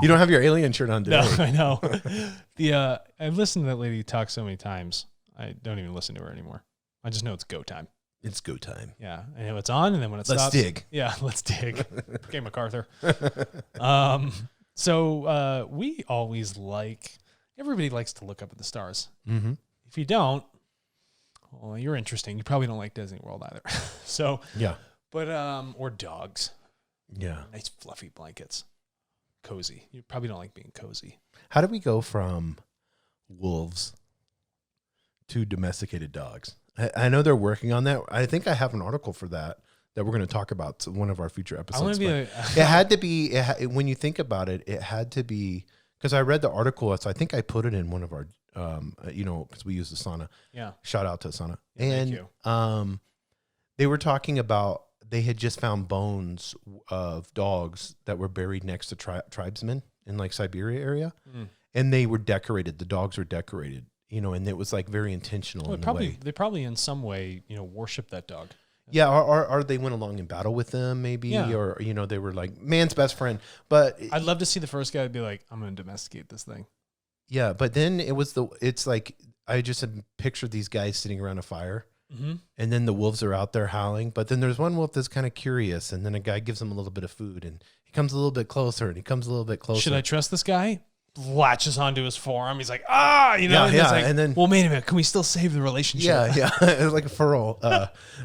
You don't have your alien shirt on today. No, I know. I've listened to that lady talk so many times. I don't even listen to her anymore. I just know it's go time. It's go time. Yeah, I know it's on, and then when it stops, Let's dig. Yeah, let's dig. Okay, MacArthur. So we always everybody likes to look up at the stars. Mm-hmm. If you don't, well, you're interesting. You probably don't like Disney World either. So yeah, but or dogs. Yeah, nice fluffy blankets, cozy. You probably don't like being cozy. How do we go from wolves to domesticated dogs? I know they're working on that. I think I have an article for that we're going to talk about to one of our future episodes. It had to be, when you think about it, it had to be, because I read the article, so I think I put it in one of our, because we use Asana. Yeah. Shout out to Asana. Yeah, and thank you. They were talking about, they had just found bones of dogs that were buried next to tribesmen in like Siberia area. Mm. And they were decorated. The dogs were decorated. And it was like very intentional. Well, they probably in some way, worship that dog. Yeah, or they went along in battle with them, maybe, yeah. Or they were like man's best friend. But I'd love to see the first guy be like, "I'm going to domesticate this thing." Yeah, but then it's like I just had pictured these guys sitting around a fire, mm-hmm. and then the wolves are out there howling. But then there's one wolf that's kind of curious, and then a guy gives him a little bit of food, and he comes a little bit closer, and he comes a little bit closer. Should I trust this guy? Latches onto his forearm. He's like, and then well, wait a minute. Can we still save the relationship? Yeah. It's like a furrow.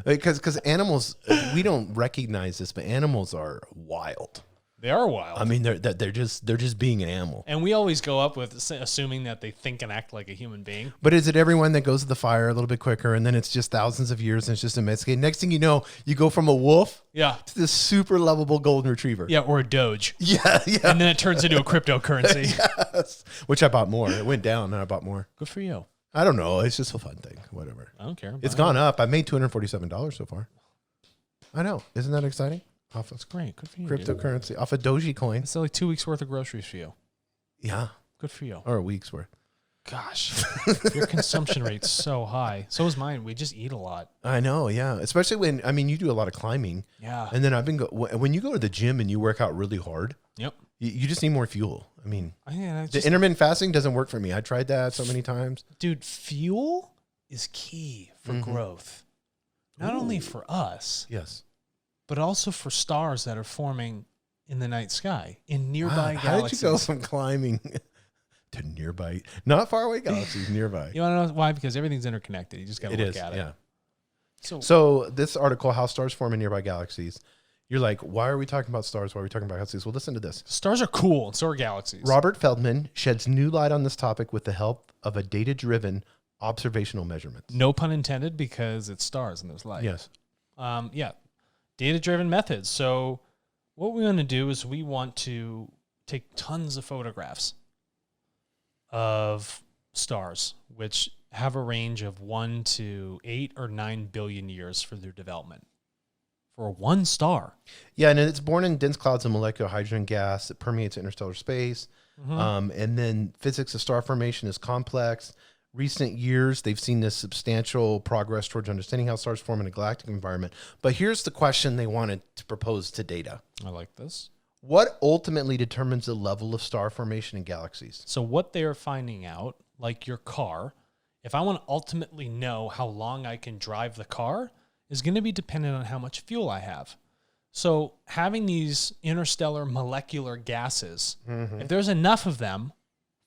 Because animals, we don't recognize this, but animals are wild. They are wild. I mean, they're just being an animal. And we always go up with assuming that they think and act like a human being. But is it everyone that goes to the fire a little bit quicker, and then it's just thousands of years, and it's just domesticated? Next thing you know, you go from a wolf to this super lovable golden retriever. Yeah, or a doge. Yeah. And then it turns into a cryptocurrency. Yes. Which I bought more. It went down, and I bought more. Good for you. I don't know. It's just a fun thing. Whatever. I don't care. It's gone up. I made $247 so far. I know. Isn't that exciting? That's great. Good for you. Cryptocurrency. Dude. Off a Dogecoin. It's like 2 weeks worth of groceries for you. Yeah. Good for you. Or a week's worth. Gosh, your consumption rate's so high. So is mine. We just eat a lot. I know, yeah. Especially when, you do a lot of climbing. Yeah. And then when you go to the gym and you work out really hard. Yep. You just need more fuel. The just, intermittent fasting doesn't work for me. I tried that so many times. Dude, fuel is key for growth. Not only for us. Yes. But also for stars that are forming in the night sky, in nearby galaxies. How did you go from climbing to nearby, not far away galaxies, nearby? You want to know why? Because everything's interconnected. You just got to look at it. Yeah. So this article, How Stars Form in Nearby Galaxies, you're like, why are we talking about stars? Why are we talking about galaxies? Well, listen to this. Stars are cool, and so are galaxies. Robert Feldman sheds new light on this topic with the help of a data-driven observational measurements. No pun intended, because it's stars and there's light. Yes. Data-driven methods. So what we want to do is we want to take tons of photographs of stars, which have a range of 1 to 8 or 9 billion years for their development. For one star. Yeah, and it's born in dense clouds of molecular hydrogen gas that permeates interstellar space. Mm-hmm. And then physics of star formation is complex. Recent years, they've seen this substantial progress towards understanding how stars form in a galactic environment. But here's the question they wanted to propose to data. I like this. What ultimately determines the level of star formation in galaxies? So what they're finding out, like your car, if I want to ultimately know how long I can drive the car, is going to be dependent on how much fuel I have. So having these interstellar molecular gases, if there's enough of them,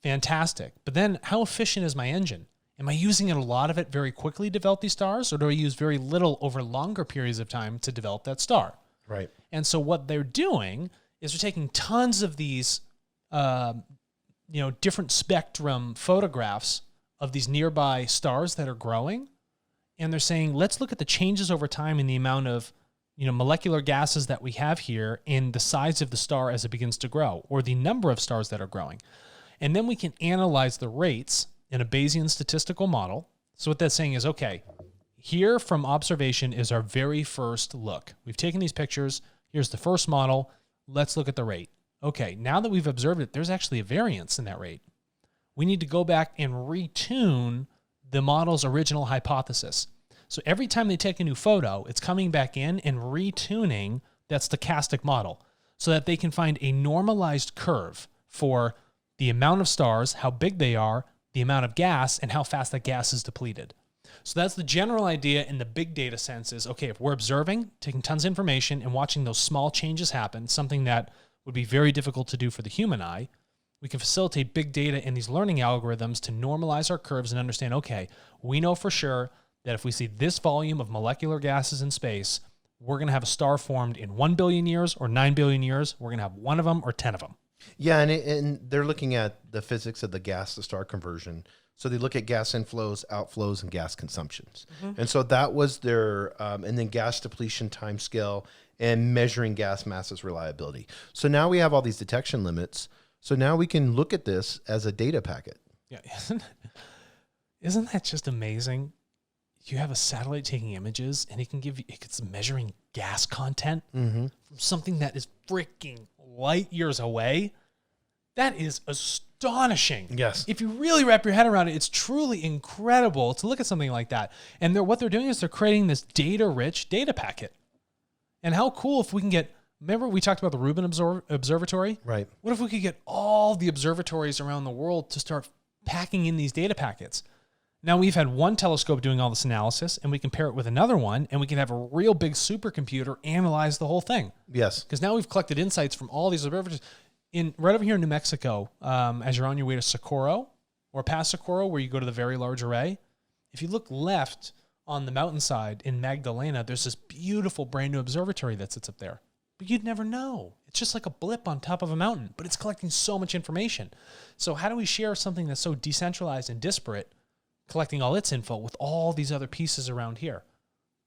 fantastic. But then how efficient is my engine? Am I using a lot of it very quickly to develop these stars, or do I use very little over longer periods of time to develop that star? Right. And so what they're doing is they're taking tons of these, different spectrum photographs of these nearby stars that are growing. And they're saying, let's look at the changes over time in the amount of, molecular gases that we have here and the size of the star as it begins to grow, or the number of stars that are growing. And then we can analyze the rates in a Bayesian statistical model. So what that's saying is, okay, here from observation is our very first look. We've taken these pictures. Here's the first model. Let's look at the rate. Okay, now that we've observed it, there's actually a variance in that rate. We need to go back and retune the model's original hypothesis. So every time they take a new photo, it's coming back in and retuning that stochastic model. so that they can find a normalized curve for the amount of stars, how big they are, the amount of gas, and how fast that gas is depleted. So that's the general idea in the big data sense is, okay, if we're observing, taking tons of information and watching those small changes happen, something that would be very difficult to do for the human eye, we can facilitate big data in these learning algorithms to normalize our curves and understand, okay, we know for sure that if we see this volume of molecular gases in space, we're going to have a star formed in 1 billion years or 9 billion years. We're going to have one of them or 10 of them. Yeah, and they're looking at the physics of the gas to star conversion. So they look at gas inflows, outflows, and gas consumptions. Mm-hmm. And so that was their, and then gas depletion time scale and measuring gas masses reliability. So now we have all these detection limits. So now we can look at this as a data packet. Yeah, isn't that just amazing? You have a satellite taking images, and it's measuring gas content from something that is freaking light years away. That is astonishing. Yes. If you really wrap your head around it, it's truly incredible to look at something like that. And what they're doing is they're creating this data-rich data packet. And how cool if we can get... Remember we talked about the Rubin Observatory? Right. What if we could get all the observatories around the world to start packing in these data packets? Now we've had one telescope doing all this analysis, and we can pair it with another one, and we can have a real big supercomputer analyze the whole thing. Yes. Because now we've collected insights from all these observatories. Right over here in New Mexico, as you're on your way to Socorro or past Socorro, where you go to the Very Large Array, if you look left on the mountainside in Magdalena, there's this beautiful brand new observatory that sits up there. But you'd never know. It's just like a blip on top of a mountain, but it's collecting so much information. So how do we share something that's so decentralized and disparate, collecting all its info with all these other pieces around here?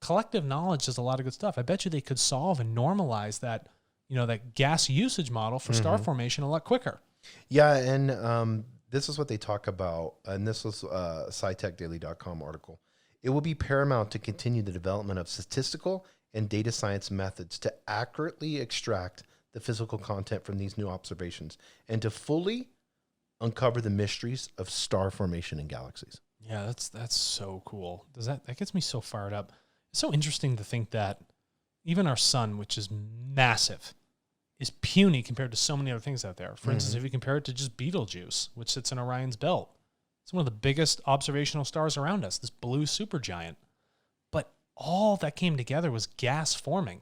Collective knowledge is a lot of good stuff. I bet you they could solve and normalize that, that gas usage model for star formation a lot quicker. Yeah, and this is what they talk about, and this was a SciTechDaily.com article. It will be paramount to continue the development of statistical and data science methods to accurately extract the physical content from these new observations and to fully uncover the mysteries of star formation in galaxies. Yeah, that's so cool. That gets me so fired up. It's so interesting to think that even our sun, which is massive, is puny compared to so many other things out there. For instance, if you compare it to just Betelgeuse, which sits in Orion's belt, it's one of the biggest observational stars around us, this blue supergiant. But all that came together was gas forming.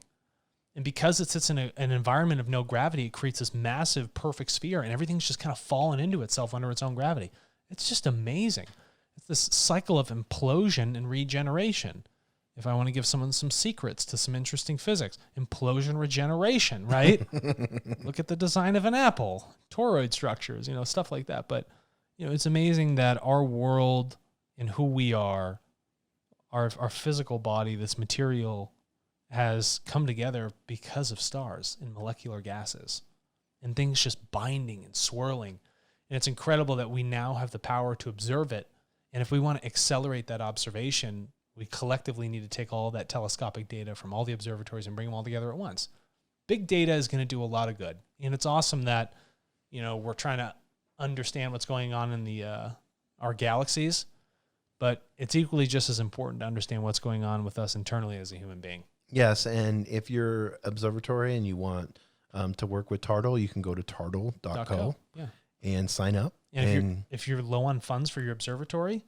And because it sits in an environment of no gravity, it creates this massive perfect sphere, and everything's just kind of fallen into itself under its own gravity. It's just amazing. It's this cycle of implosion and regeneration. If I want to give someone some secrets to some interesting physics, implosion regeneration, right? Look at the design of an apple, toroid structures, stuff like that. But, it's amazing that our world and who we are, our physical body, this material, has come together because of stars and molecular gases and things just binding and swirling. And it's incredible that we now have the power to observe it. And if we want to accelerate that observation, we collectively need to take all that telescopic data from all the observatories and bring them all together at once. Big data is going to do a lot of good. And it's awesome that, we're trying to understand what's going on in our galaxies, but it's equally just as important to understand what's going on with us internally as a human being. Yes, and if you're observatory and you want to work with TARTLE, you can go to tartle.co and sign up. And if you're low on funds for your observatory,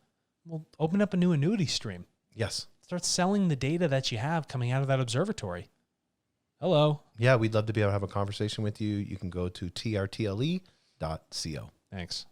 well, open up a new annuity stream. Yes. Start selling the data that you have coming out of that observatory. Hello. Yeah, we'd love to be able to have a conversation with you. You can go to tartle.co. Thanks.